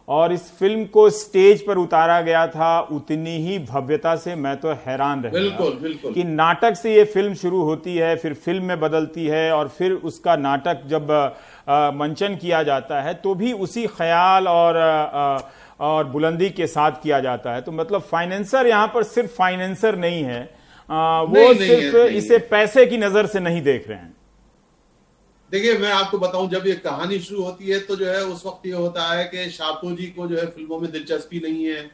और इस फिल्म को स्टेज पर उतारा गया था उतनी ही भव्यता से। मैं तो हैरान रह गया कि नाटक से ये फिल्म शुरू होती है, फिर फिल्म में बदलती है, और फिर उसका नाटक जब मंचन किया जाता है तो भी उसी ख्याल और बुलंदी के साथ किया जाता है। तो मतलब फाइनेंसर यहाँ पर सिर्फ फाइनेंसर नहीं है, वो सिर्फ इसे पैसे की नजर से नहीं देख रहे हैं। देखिए, मैं आपको बताऊं, जब ये कहानी शुरू होती है तो जो है उस वक्त ये होता है कि शाहपुर जी को जो है फिल्मों में दिलचस्पी नहीं है,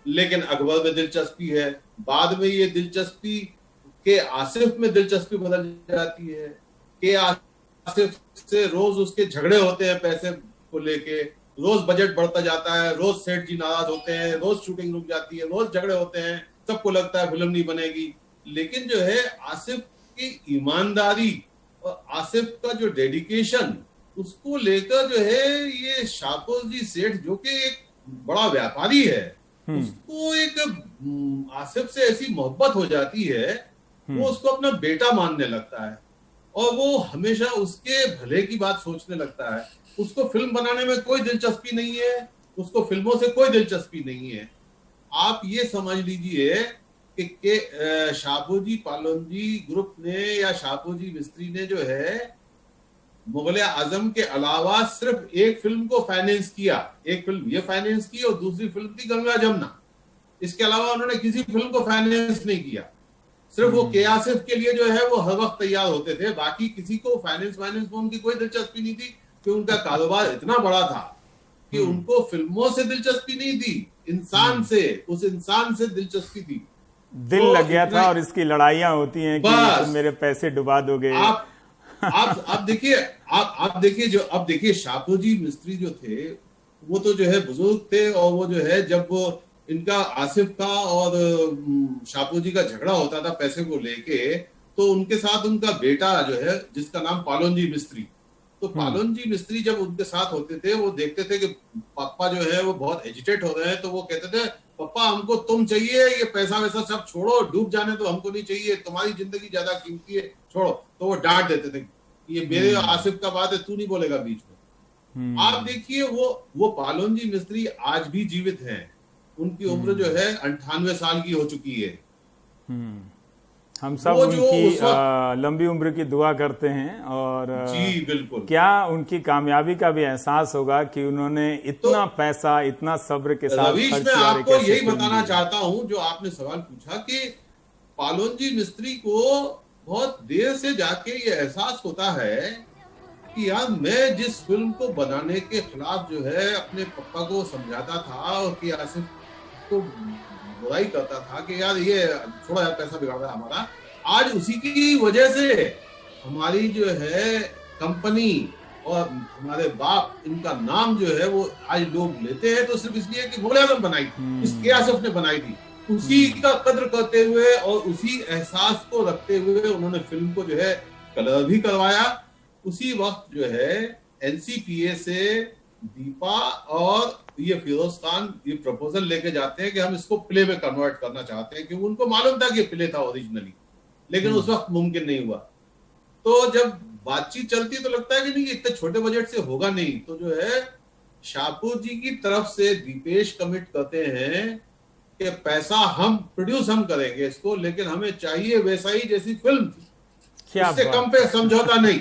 लेकिन अकबर में दिलचस्पी है। बाद में ये दिलचस्पी के आसिफ में दिलचस्पी बदल जाती है कि आसिफ से रोज उसके झगड़े होते हैं पैसे को लेके, रोज बजट बढ़ता जाता है, रोज सेठ जी नाराज होते हैं, रोज शूटिंग रुक जाती है, रोज झगड़े होते हैं, सबको लगता है फिल्म नहीं बनेगी। लेकिन जो है आसिफ की ईमानदारी और आसिफ का जो डेडिकेशन, उसको लेकर जो है ये शाहपुर जी सेठ, जो कि एक बड़ा व्यापारी है, उसको एक आसिफ से ऐसी मोहब्बत हो जाती है, वो उसको अपना बेटा मानने लगता है और वो हमेशा उसके भले की बात सोचने लगता है। उसको फिल्म बनाने में कोई दिलचस्पी नहीं है, उसको फिल्मों से कोई दिलचस्पी नहीं है। आप ये समझ लीजिए कि शाहपुर जी पालोनजी ग्रुप ने या शाहपुर जी मिस्त्री ने जो है मुग़ल आज़म के अलावा सिर्फ एक फिल्म को फाइनेंस किया। एक फिल्म ये फाइनेंस की और दूसरी फिल्म थी गंगा जमुना। इसके अलावा उन्होंने किसी फिल्म को फाइनेंस नहीं किया। सिर्फ वो के आसिफ के लिए जो है वो हर वक्त तैयार होते थे, बाकी किसी को फाइनेंस में उनकी कोई दिलचस्पी नहीं थी, कि उनका कारोबार इतना बड़ा था कि उनको फिल्मों से दिलचस्पी नहीं थी, इंसान से, उस इंसान से दिलचस्पी थी। दिल लग गया था और इसकी लड़ाइयां होती हैं कि तुम मेरे पैसे डुबा दोगे। आप देखिए, आप देखिए, जो अब देखिए शापूजी मिस्त्री जो थे वो तो जो है बुजुर्ग थे, और वो जो है जब वो इनका आसिफ का और शापूजी का झगड़ा होता था पैसे को लेके, तो उनके साथ उनका बेटा जो है जिसका नाम पालोनजी मिस्त्री, तो पालोनजी मिस्त्री जब उनके साथ होते थे वो देखते थे कि पापा जो है वो बहुत एजिटेट हो रहे हैं, तो वो कहते थे पापा हमको तुम चाहिए, ये पैसा वैसा सब छोड़ो, डूब जाने तो हमको नहीं चाहिए, तुम्हारी जिंदगी ज्यादा कीमती है, छोड़ो। तो वो डांट देते थे, ये मेरे आसिफ का बात है, तू नहीं बोलेगा बीच में। आप देखिए वो पालोनजी मिस्त्री आज भी जीवित हैं, उनकी उम्र जो है 98 साल की हो चुकी है। हम सब उनकी लंबी उम्र की दुआ करते हैं, और जी बिल्कुल, क्या उनकी कामयाबी का भी एहसास होगा कि उन्होंने इतना पैसा इतना सब्र के साथ रवीश, मैं आपको यही बताना चाहता हूं जो आपने सवाल पूछा, कि पालोनजी मिस्त्री को बहुत देर से जाके ये एहसास होता है कि यार मैं जिस फिल्म को बनाने के खिलाफ जो है अपने पापा को समझाता था और कि आसिफ को बुराई करता था कि यार ये थोड़ा यार पैसा बिगाड़ रहा है हमारा, आज उसी की वजह से हमारी जो है कंपनी और हमारे बाप, इनका नाम जो है वो आज लोग लेते हैं, तो सिर्फ इसलिए कि मुगल आजम बनाई थी, इसके आसिफ ने बनाई थी। उसी का कद्र करते हुए और उसी एहसास को रखते हुए उन्होंने फिल्म को जो है कलर भी करवाया। उसी वक्त जो है एनसीपीए से दीपा और ये फिरोज खान ये प्रपोजल लेके जाते हैं कि हम इसको प्ले में कन्वर्ट करना चाहते हैं, क्योंकि उनको मालूम था कि प्ले था ओरिजिनली, लेकिन उस वक्त मुमकिन नहीं हुआ। तो जब बातचीत चलती है तो लगता है कि नहीं इतने छोटे बजट से होगा नहीं, तो जो है शाहपुर जी की तरफ से दीपेश कमिट करते हैं कि पैसा हम प्रोड्यूस हम करेंगे इसको, लेकिन हमें चाहिए वैसा ही जैसी फिल्म थी, इससे कम पे समझौता नहीं।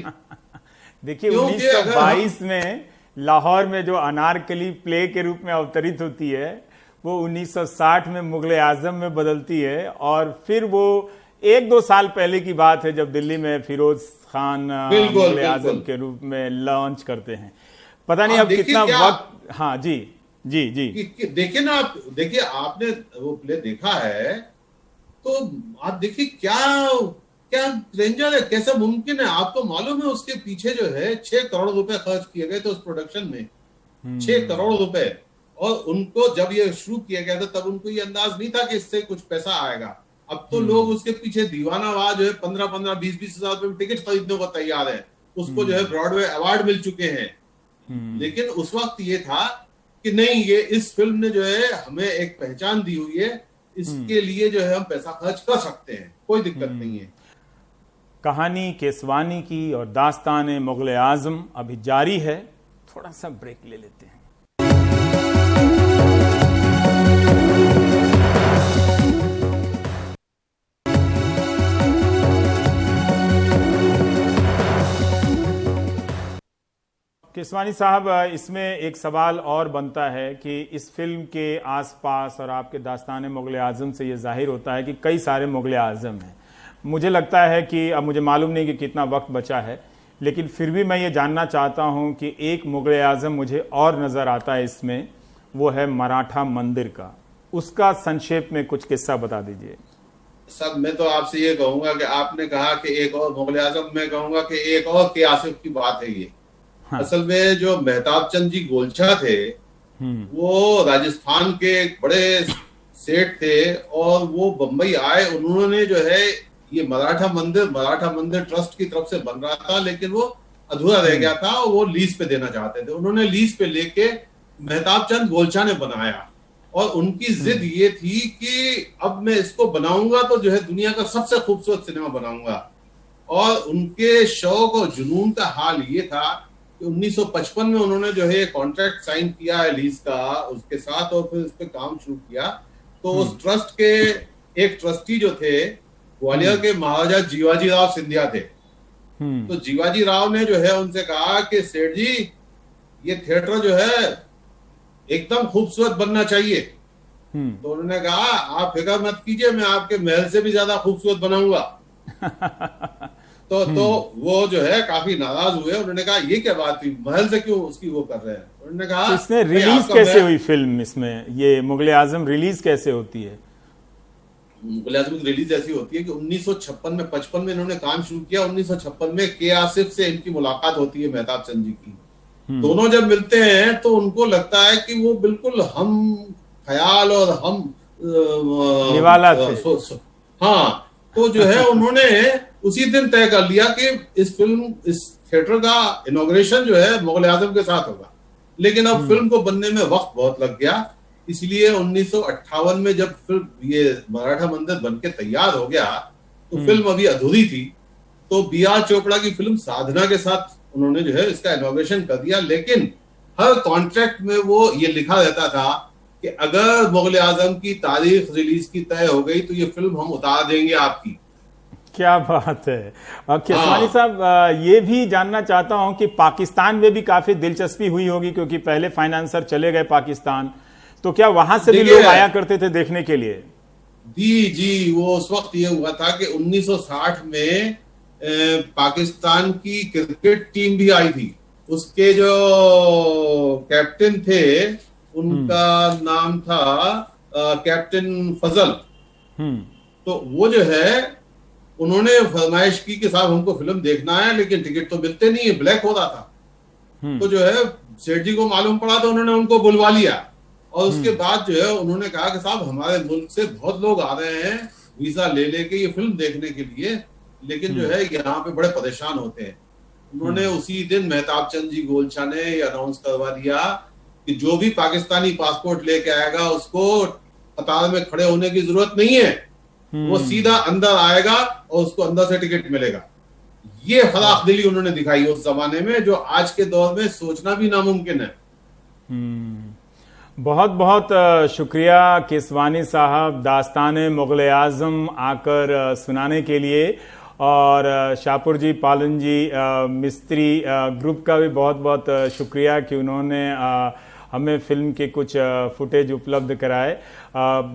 देखिए 1922 में लाहौर में जो अनारकली प्ले के रूप में अवतरित होती है वो 1960 में मुगल आजम में बदलती है, और फिर वो 1-2 साल पहले की बात है जब दिल्ली में फिरोज खान मुगल आजम के रूप में लॉन्च करते हैं। पता नहीं अब कितना वक्त। हाँ जी जी जी, देखिए ना, आप देखिए, आपने वो प्ले देखा है तो आप देखिए क्या रेंजर है, कैसा मुमकिन है। आपको मालूम है उसके पीछे जो है 6 करोड़ रुपए खर्च किए गए थे उस प्रोडक्शन में, 6 करोड़ रुपए। और उनको जब ये शुरू किया गया था तब उनको ये अंदाज नहीं था कि इससे कुछ पैसा आएगा। अब तो लोग उसके पीछे दीवानावाज जो है 15-15, 20-20 हजार रुपए में टिकट खरीदने को तैयार है। उसको जो है ब्रॉडवे अवार्ड मिल चुके हैं। लेकिन उस वक्त ये था कि नहीं, ये इस फिल्म ने जो है हमें एक पहचान दी हुई है, इसके लिए जो है हम पैसा खर्च कर सकते हैं, कोई दिक्कत नहीं है। कहानी केसवानी की और दास्तान मुगल आजम अभी जारी है, थोड़ा सा ब्रेक ले लेते हैं। केसवानी साहब, इसमें एक सवाल और बनता है कि इस फिल्म के आसपास और आपके दास्तान मुगल आजम से ये जाहिर होता है कि कई सारे मुगल आजम हैं। मुझे लगता है कि अब मुझे मालूम नहीं कि कितना वक्त बचा है, लेकिन फिर भी मैं ये जानना चाहता हूं कि एक मुगल आजम मुझे और नज़र आता है इसमें, वो है मराठा मंदिर का। उसका संक्षेप में कुछ किस्सा बता दीजिए। सब मैं तो आपसे ये कहूंगा कि आपने कहा कि एक और मुगल आजम, मैं कहूंगा कि एक और के आसिफ की बात है ये। हाँ। असल में जो मेहताब चंद जी गोलछा थे वो राजस्थान के एक बड़े सेठ थे और वो बंबई आए। उन्होंने जो है ये मराठा मंदिर ट्रस्ट की तरफ से बन रहा था, लेकिन वो अधूरा रह गया था और वो लीज पे देना चाहते थे। उन्होंने लीज पे लेके मेहताब चंद गोलछा ने बनाया और उनकी जिद ये थी कि अब मैं इसको बनाऊंगा तो जो है दुनिया का सबसे खूबसूरत सिनेमा बनाऊंगा। और उनके शौक और जुनून का हाल ये था कि 1955 में उन्होंने जो है कॉन्ट्रैक्ट साइन किया है लीज का उसके साथ, और फिर उस पर काम शुरू किया। तो उस ट्रस्ट के एक ट्रस्टी जो थे ग्वालियर के महाराजा जीवाजी राव सिंधिया थे। तो जीवाजी राव ने जो है उनसे कहा कि सेठ जी ये थिएटर जो है एकदम खूबसूरत बनना चाहिए। तो उन्होंने कहा आप फिक्र मत कीजिए, मैं आपके महल से भी ज्यादा खूबसूरत बनाऊंगा। तो वो जो है काफी नाराज हुए। उन्होंने कहा ये क्या बात हुई, महल से क्यों उसकी वो कर रहे हैं। उन्होंने कहा तो इसमें रिलीज कैसे हुई फिल्म, इसमें ये मुगल आजम रिलीज कैसे होती है? मुगल आजम की रिलीज ऐसी होती है कि 1956 में 55 में इन्होंने काम शुरू किया, 1956 में के आसिफ से इनकी मुलाकात होती है मेहताब चंद जी की। दोनों जब मिलते हैं तो उनको लगता है कि वो बिल्कुल हम ख्याल और हम निवाला थे। हाँ, तो जो है उन्होंने उसी दिन तय कर लिया कि इस थिएटर का इनॉग्रेशन जो है मुगल आजम के साथ होगा। लेकिन अब फिल्म को बनने में वक्त बहुत लग गया, इसलिए 1958 में जब फिल्म ये मराठा मंदिर बन के तैयार हो गया तो फिल्म अभी अधूरी थी, तो बी.आर. चोपड़ा की फिल्म साधना के साथ उन्होंने जो है इसका इनॉग्रेशन कर दिया। लेकिन हर कॉन्ट्रैक्ट में वो ये लिखा रहता था कि अगर मुगल आजम की तारीख रिलीज की तय हो गई तो ये फिल्म हम उतार देंगे आपकी। क्या बात है। केसवानी साहब, ये भी जानना चाहता हूं कि पाकिस्तान में भी काफी दिलचस्पी हुई होगी, क्योंकि पहले फाइनेंसर चले गए पाकिस्तान, तो क्या वहां से भी लोग आया करते थे देखने के लिए? जी, वो उस वक्त ये हुआ था कि 1960 में पाकिस्तान की क्रिकेट टीम भी आई थी। उसके जो कैप्टन थे उनका नाम था कैप्टन फजल। तो वो जो है उन्होंने फरमाइश की कि साहब हमको फिल्म देखना है, लेकिन टिकट तो मिलते नहीं है, ब्लैक हो रहा था। तो जो है सेठ जी को मालूम पड़ा तो उन्होंने उनको बुलवा लिया, और उसके बाद जो है उन्होंने कहा कि साहब हमारे मुल्क से बहुत लोग आ रहे हैं वीजा ले लेके ये फिल्म देखने के लिए, लेकिन जो है यहाँ पे बड़े परेशान होते हैं। उन्होंने उसी दिन मेहताब चंद जी गोलछा ने अनाउंस करवा दिया कि जो भी पाकिस्तानी पासपोर्ट लेके आएगा उसको कतार में खड़े होने की जरूरत नहीं है, वो सीधा अंदर आएगा और उसको अंदर से टिकट मिलेगा। ये फराख दिली उन्होंने दिखाई उस जमाने में, जो आज के दौर में सोचना भी नामुमकिन है। बहुत बहुत शुक्रिया केसवानी साहब, दास्तान मुगल आजम आकर सुनाने के लिए। और शाहपुर जी, पालन जी, मिस्त्री ग्रुप का भी बहुत बहुत शुक्रिया कि उन्होंने हमें फिल्म के कुछ फुटेज उपलब्ध कराए।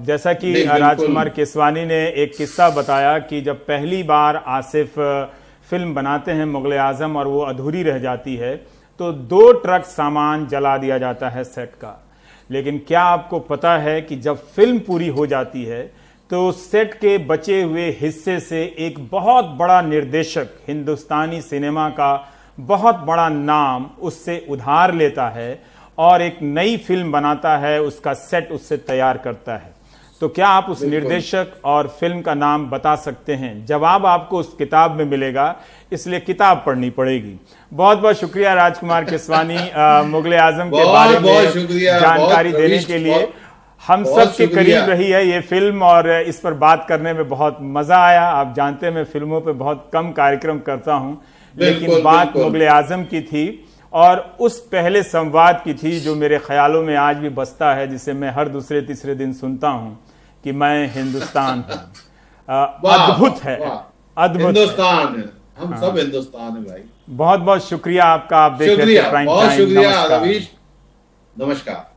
जैसा कि राजकुमार केसवानी ने एक किस्सा बताया कि जब पहली बार आसिफ फिल्म बनाते हैं मुगल आजम और वो अधूरी रह जाती है, तो 2 ट्रक सामान जला दिया जाता है सेट का। लेकिन क्या आपको पता है कि जब फिल्म पूरी हो जाती है तो सेट के बचे हुए हिस्से से एक बहुत बड़ा निर्देशक, हिंदुस्तानी सिनेमा का बहुत बड़ा नाम, उससे उधार लेता है और एक नई फिल्म बनाता है, उसका सेट उससे तैयार करता है। तो क्या आप उस निर्देशक और फिल्म का नाम बता सकते हैं? जवाब आपको उस किताब में मिलेगा, इसलिए किताब पढ़नी पड़ेगी। बहुत बहुत शुक्रिया राजकुमार केसवानी, मुगल आजम के बारे में जानकारी देने के लिए। हम सब के करीब रही है ये फिल्म और इस पर बात करने में बहुत मजा आया। आप जानते हैं मैं फिल्मों पे बहुत कम कार्यक्रम करता हूं, लेकिन बात मुगल आजम की थी और उस पहले संवाद की थी जो मेरे ख्यालों में आज भी बसता है, जिसे मैं हर दूसरे तीसरे दिन सुनता हूं कि मैं हिंदुस्तान हूं। अद्भुत है, अद्भुत हिंदुस्तान है, हम सब हिंदुस्तान है भाई। बहुत बहुत शुक्रिया आपका। आप देख रहे थे प्राइम टाइम। बहुत शुक्रिया रवीश, नमस्कार।